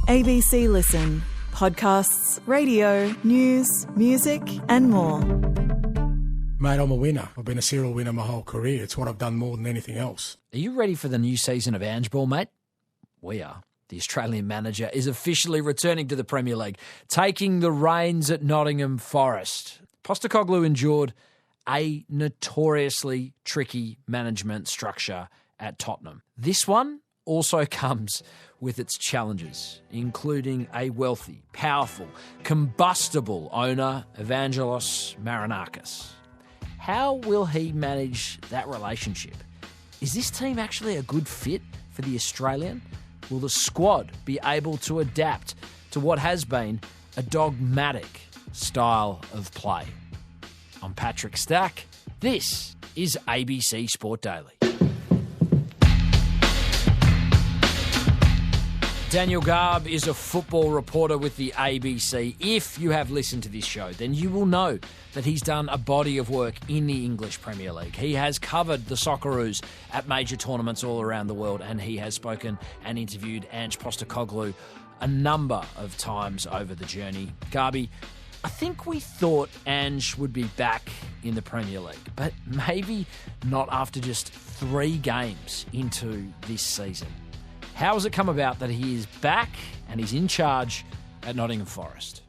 ABC Listen. Podcasts, radio, news, music and more. Mate, I'm a winner. I've been a serial winner my whole career. It's what I've done more than anything else. Are you ready for the new season of Angeball, mate? We are. The Australian manager is officially returning to the Premier League, taking the reins at Nottingham Forest. Postecoglou endured a notoriously tricky management structure at Tottenham. This one also comes with its challenges, including a wealthy, powerful, combustible owner, Evangelos Marinakis. How will he manage that relationship? Is this team actually a good fit for the Australian? Will the squad be able to adapt to what has been a dogmatic style of play? I'm Patrick Stack. This is ABC Sport Daily. Daniel Garb is a football reporter with the ABC. If you have listened to this show, then you will know that he's done a body of work in the English Premier League. He has covered the Socceroos at major tournaments all around the world, and he has spoken and interviewed Ange Postecoglou a number of times over the journey. Garby, I think we thought Ange would be back in the Premier League, but maybe not after just 3 games into this season. How has it come about that he is back and he's in charge at Nottingham Forest?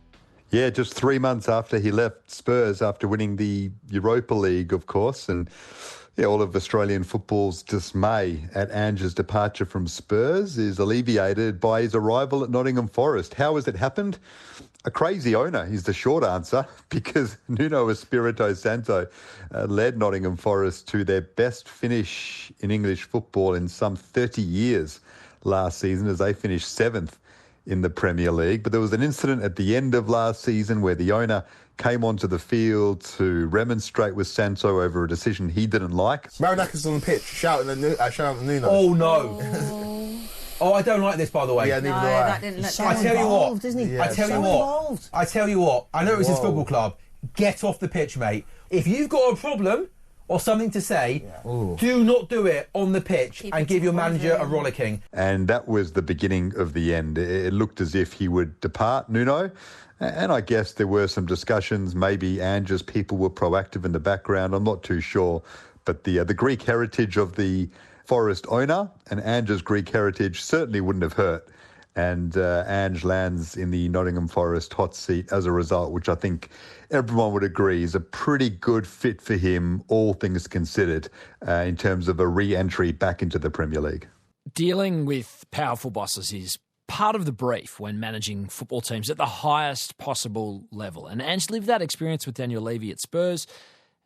Yeah, just 3 months after he left Spurs after winning the Europa League, of course, and all of Australian football's dismay at Ange's departure from Spurs is alleviated by his arrival at Nottingham Forest. How has it happened? A crazy owner is the short answer, because Nuno Espirito Santo led Nottingham Forest to their best finish in English football in some 30 years last season, as they finished 7th in the Premier League. But there was an incident at the end of last season where the owner came onto the field to remonstrate with Santo over a decision he didn't like. Marinakis on the pitch shouting at Nuno. Oh no. Oh, I don't like this, by the way. Yeah, neither do I. That didn't look I tell you what. Yeah, I tell you what. I know it's his football club. Get off the pitch, mate. If you've got a problem or something to say, do not do it on the pitch and give your manager a rollicking. And that was the beginning of the end. It looked as if he would depart, Nuno. And I guess there were some discussions. Maybe Ange's people were proactive in the background. I'm not too sure. But the Greek heritage of the Forest owner and Ange's Greek heritage certainly wouldn't have hurt. And Ange lands in the Nottingham Forest hot seat as a result, which I think everyone would agree is a pretty good fit for him, all things considered, in terms of a re-entry back into the Premier League. Dealing with powerful bosses is part of the brief when managing football teams at the highest possible level. And Ange lived that experience with Daniel Levy at Spurs.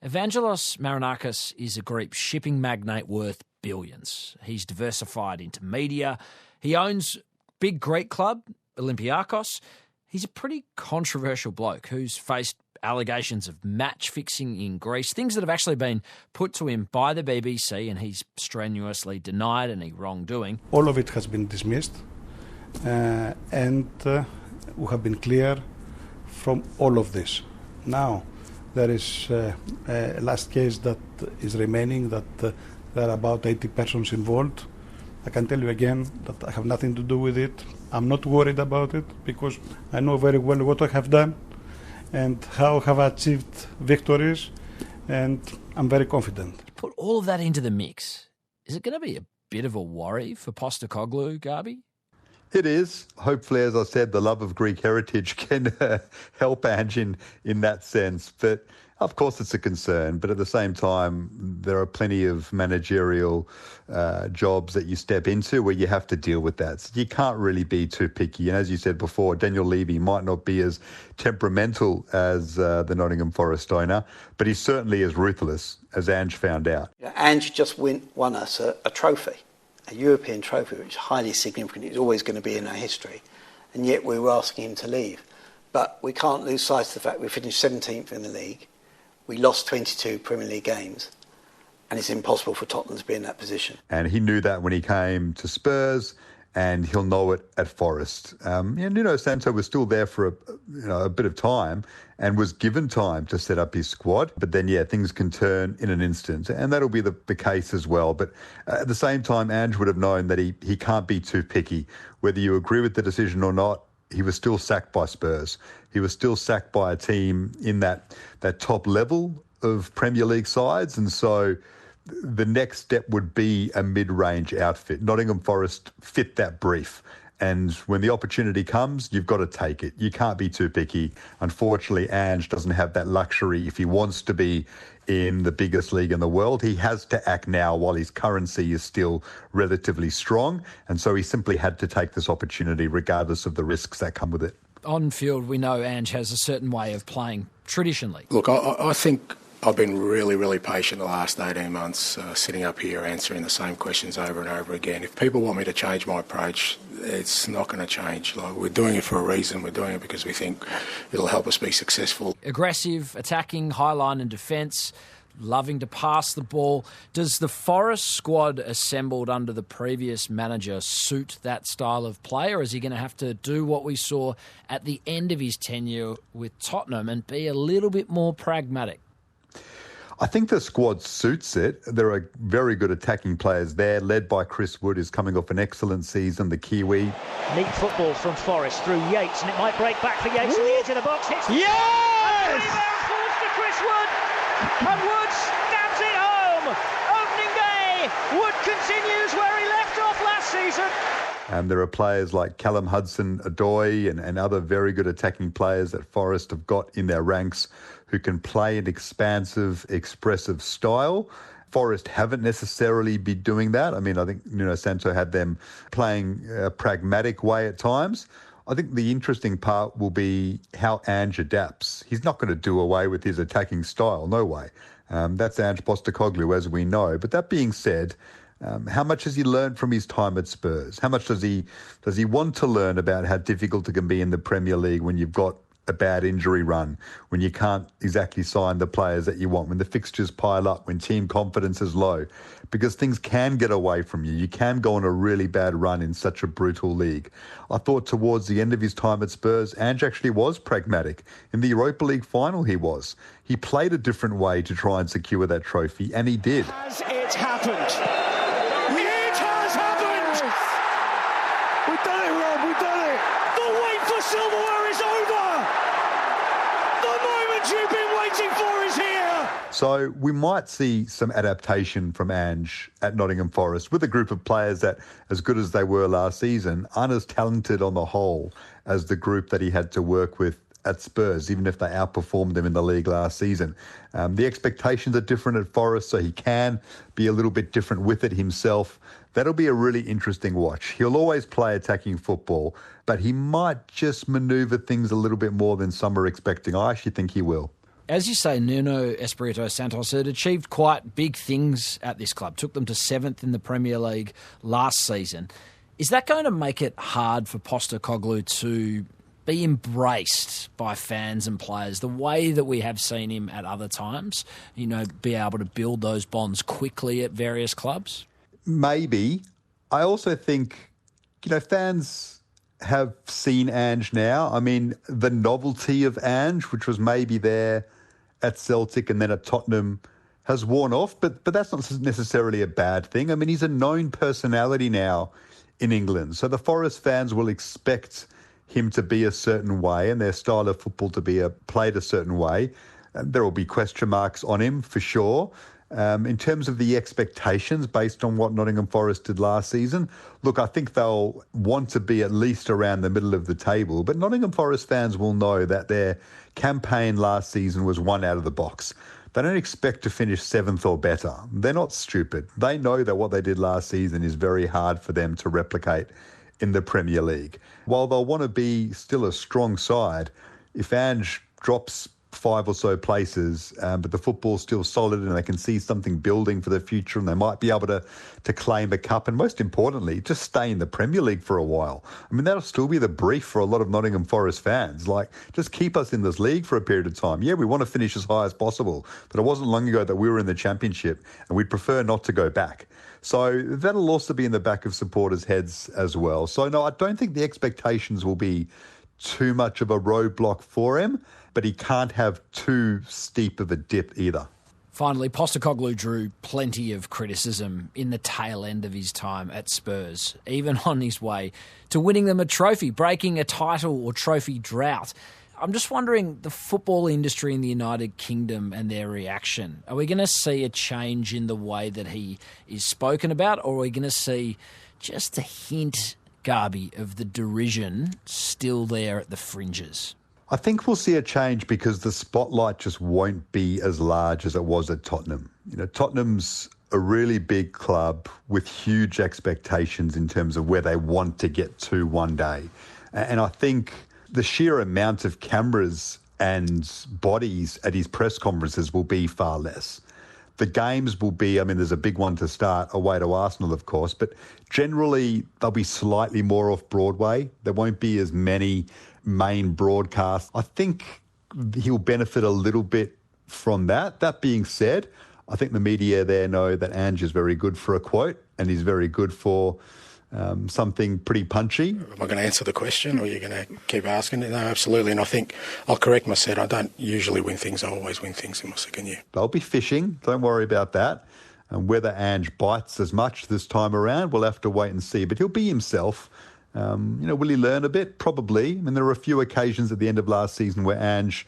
Evangelos Marinakis is a Greek shipping magnate worth billions. He's diversified into media. He owns big Greek club, Olympiakos. He's a pretty controversial bloke who's faced allegations of match fixing in Greece, things that have actually been put to him by the BBC, and he's strenuously denied any wrongdoing. All of it has been dismissed, and we have been clear from all of this. Now, there is a last case that is remaining, that there are about 80 persons involved. I can tell you again that I have nothing to do with it. I'm not worried about it because I know very well what I have done and how I have achieved victories, and I'm very confident. Put all of that into the mix. Is it going to be a bit of a worry for Postecoglou, Garby? It is. Hopefully, as I said, the love of Greek heritage can help Ange in that sense. But of course, it's a concern. But at the same time, there are plenty of managerial jobs that you step into where you have to deal with that. So you can't really be too picky. And as you said before, Daniel Levy might not be as temperamental as the Nottingham Forest owner, but he's certainly as ruthless, as Ange found out. Ange just won us a trophy. A European trophy, which is highly significant. It's always going to be in our history. And yet we were asking him to leave. But we can't lose sight of the fact we finished 17th in the league. We lost 22 Premier League games. And it's impossible for Tottenham to be in that position. And he knew that when he came to Spurs. and he'll know it at Forest. Nuno Santo was still there for a bit of time and was given time to set up his squad. But then, things can turn in an instant, and that'll be the case as well. But at the same time, Ange would have known that he can't be too picky. Whether you agree with the decision or not, he was still sacked by Spurs. He was still sacked by a team in that top level of Premier League sides, and so the next step would be a mid-range outfit. Nottingham Forest fit that brief. And when the opportunity comes, you've got to take it. You can't be too picky. Unfortunately, Ange doesn't have that luxury. If he wants to be in the biggest league in the world, he has to act now while his currency is still relatively strong. And so he simply had to take this opportunity regardless of the risks that come with it. On field, we know Ange has a certain way of playing traditionally. Look, I think I've been really, really patient the last 18 months, sitting up here answering the same questions over and over again. If people want me to change my approach, it's not going to change. We're doing it for a reason. We're doing it because we think it'll help us be successful. Aggressive, attacking, high line and defence, loving to pass the ball. Does the Forest squad assembled under the previous manager suit that style of play, or is he going to have to do what we saw at the end of his tenure with Tottenham and be a little bit more pragmatic? I think the squad suits it. There are very good attacking players there, led by Chris Wood, who's coming off an excellent season, the Kiwi. Neat football from Forest through Yates, and it might break back for Yates on the edge of the box. Hits Yes! And falls to Chris Wood, and Wood stabs it home. Opening day, Wood continues where he left off last season. There are players like Callum Hudson-Odoi and other very good attacking players that Forest have got in their ranks who can play an expansive, expressive style. Forest haven't necessarily been doing that. I think Nuno Santo had them playing a pragmatic way at times. I think the interesting part will be how Ange adapts. He's not going to do away with his attacking style, no way. That's Ange Postecoglou, as we know. But that being said, how much has he learned from his time at Spurs? How much does he want to learn about how difficult it can be in the Premier League when you've got a bad injury run, when you can't exactly sign the players that you want, when the fixtures pile up, when team confidence is low? Because things can get away from you. You can go on a really bad run in such a brutal league. I thought towards the end of his time at Spurs, Ange actually was pragmatic. In the Europa League final, he was. He played a different way to try and secure that trophy, and he did. Has it happened? It has happened! We've done it, Rob, we've done it! The wait for silverware is over! The moment you've been waiting for is here! So we might see some adaptation from Ange at Nottingham Forest with a group of players that, as good as they were last season, aren't as talented on the whole as the group that he had to work with at Spurs, even if they outperformed them in the league last season. The expectations are different at Forest, so he can be a little bit different with it himself. That'll be a really interesting watch. He'll always play attacking football, but he might just manoeuvre things a little bit more than some are expecting. I actually think he will. As you say, Nuno Espirito Santos had achieved quite big things at this club, took them to 7th in the Premier League last season. Is that going to make it hard for Postecoglou to be embraced by fans and players the way that we have seen him at other times? Be able to build those bonds quickly at various clubs? Maybe. I also think, fans have seen Ange now. The novelty of Ange, which was maybe there at Celtic and then at Tottenham, has worn off, but that's not necessarily a bad thing. He's a known personality now in England. So the Forest fans will expect him to be a certain way and their style of football to be played a certain way. There will be question marks on him for sure. In terms of the expectations based on what Nottingham Forest did last season, look, I think they'll want to be at least around the middle of the table, but Nottingham Forest fans will know that their campaign last season was one out of the box. They don't expect to finish 7th or better. They're not stupid. They know that what they did last season is very hard for them to replicate in the Premier League. While they'll want to be still a strong side, if Ange drops 5 or so places, but the football's still solid and they can see something building for the future and they might be able to claim a cup and, most importantly, just stay in the Premier League for a while. I mean, that'll still be the brief for a lot of Nottingham Forest fans. Like, just keep us in this league for a period of time. Yeah, we want to finish as high as possible, but it wasn't long ago that we were in the Championship and we'd prefer not to go back. So that'll also be in the back of supporters' heads as well. So, no, I don't think the expectations will be too much of a roadblock for him, but he can't have too steep of a dip either. Finally, Postecoglou drew plenty of criticism in the tail end of his time at Spurs, even on his way to winning them a trophy, breaking a title or trophy drought. I'm just wondering, the football industry in the United Kingdom and their reaction, are we going to see a change in the way that he is spoken about, or are we going to see just a hint, Garby, of the derision still there at the fringes? I think we'll see a change because the spotlight just won't be as large as it was at Tottenham. You know, Tottenham's a really big club with huge expectations in terms of where they want to get to one day. And I think the sheer amount of cameras and bodies at his press conferences will be far less. The games will be, I mean, there's a big one to start, away to Arsenal, of course, but generally they'll be slightly more off Broadway. There won't be as many main broadcasts. I think he'll benefit a little bit from that. That being said, I think the media there know that Ange is very good for a quote and he's very good for something pretty punchy. Am I going to answer the question or are you going to keep asking it? No, absolutely. And I think I'll correct myself. I don't usually win things. I always win things in my second year. They'll be fishing. Don't worry about that. And whether Ange bites as much this time around, we'll have to wait and see. But he'll be himself. Will he learn a bit? Probably. I mean, there were a few occasions at the end of last season where Ange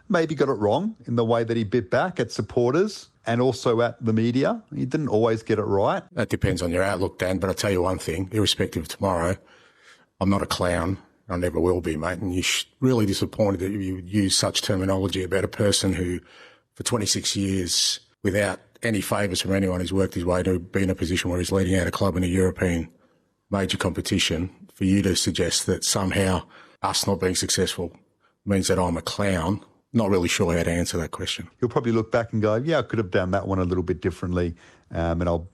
maybe got it wrong in the way that he bit back at supporters and also at the media. He didn't always get it right. That depends on your outlook, Dan, but I'll tell you one thing, irrespective of tomorrow, I'm not a clown. I never will be, mate. And you're really disappointed that you would use such terminology about a person who, for 26 years, without any favours from anyone, has worked his way to be in a position where he's leading out a club in a European major competition. For you to suggest that somehow us not being successful means that I'm a clown, not really sure how to answer that question. You'll probably look back and go, yeah, I could have done that one a little bit differently and I'll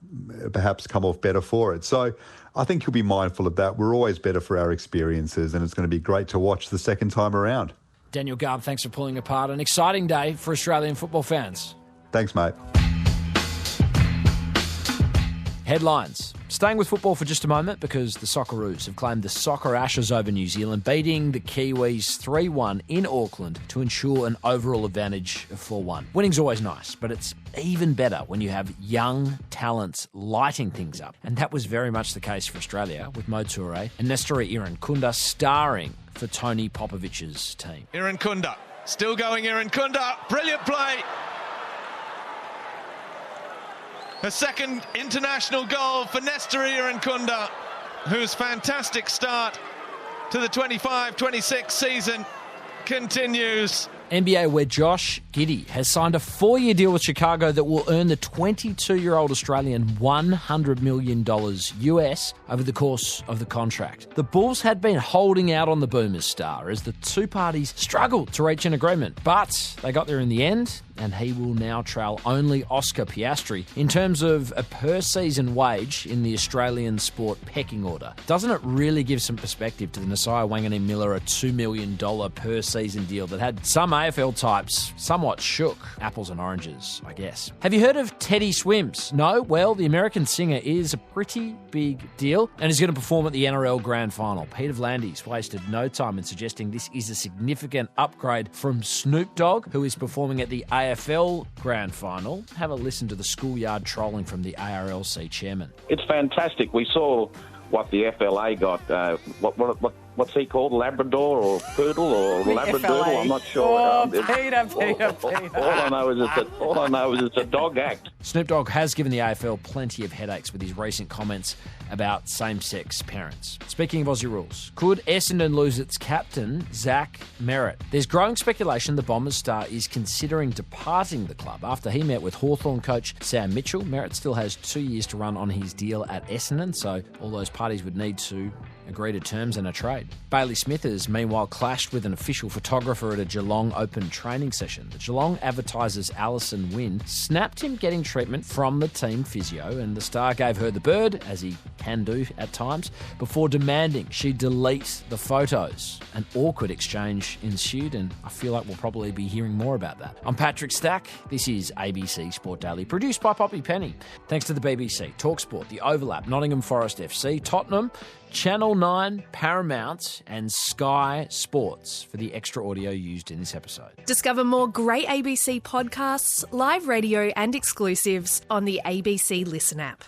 perhaps come off better for it. So I think you'll be mindful of that. We're always better for our experiences and it's going to be great to watch the second time around. Daniel Garb, thanks for pulling apart an exciting day for Australian football fans. Thanks, mate. Headlines. Staying with football for just a moment because the Socceroos have claimed the Soccer Ashes over New Zealand, beating the Kiwis 3-1 in Auckland to ensure an overall advantage of 4-1. Winning's always nice, but it's even better when you have young talents lighting things up. And that was very much the case for Australia, with Mo Toure and Nestori Irankunda starring for Tony Popovic's team. Irankunda, still going Irankunda, brilliant play. A second international goal for Nestori Irankunda, whose fantastic start to the 25-26 season continues. NBA, where Josh Giddey has signed a 4-year deal with Chicago that will earn the 22-year-old Australian $100 million US over the course of the contract. The Bulls had been holding out on the Boomers star as the two parties struggled to reach an agreement, but they got there in the end, and he will now trail only Oscar Piastri in terms of a per-season wage in the Australian sport pecking order. Doesn't it really give some perspective to the Nasiah Wanganeen-Miller a $2 million per-season deal that had some AFL types somewhat shook? Apples and oranges, I guess. Have you heard of Teddy Swims? No? Well, the American singer is a pretty big deal and is going to perform at the NRL Grand Final. Peter V'landys wasted no time in suggesting this is a significant upgrade from Snoop Dogg, who is performing at the AFL Grand Final. Have a listen to the schoolyard trolling from the ARLC chairman. It's fantastic. We saw what the FLA got. What's he called? Labrador or Poodle or Labradoodle? I'm not sure. Oh, Peter. All I know is it's a dog act. Snoop Dogg has given the AFL plenty of headaches with his recent comments about same-sex parents. Speaking of Aussie rules, could Essendon lose its captain, Zach Merritt? There's growing speculation the Bombers star is considering departing the club after he met with Hawthorn coach Sam Mitchell. Merritt still has 2 years to run on his deal at Essendon, so all those parties would need to agree to terms and a trade. Bailey Smith has meanwhile clashed with an official photographer at a Geelong Open training session. The Geelong Advertiser's Alison Wynne snapped him getting treatment from the team physio, and the star gave her the bird, as he can do at times, before demanding she delete the photos. An awkward exchange ensued, and I feel like we'll probably be hearing more about that. I'm Patrick Stack. This is ABC Sport Daily, produced by Poppy Penny. Thanks to the BBC, TalkSport, The Overlap, Nottingham Forest FC, Tottenham, Channel 9, Paramount and Sky Sports for the extra audio used in this episode. Discover more great ABC podcasts, live radio and exclusives on the ABC Listen app.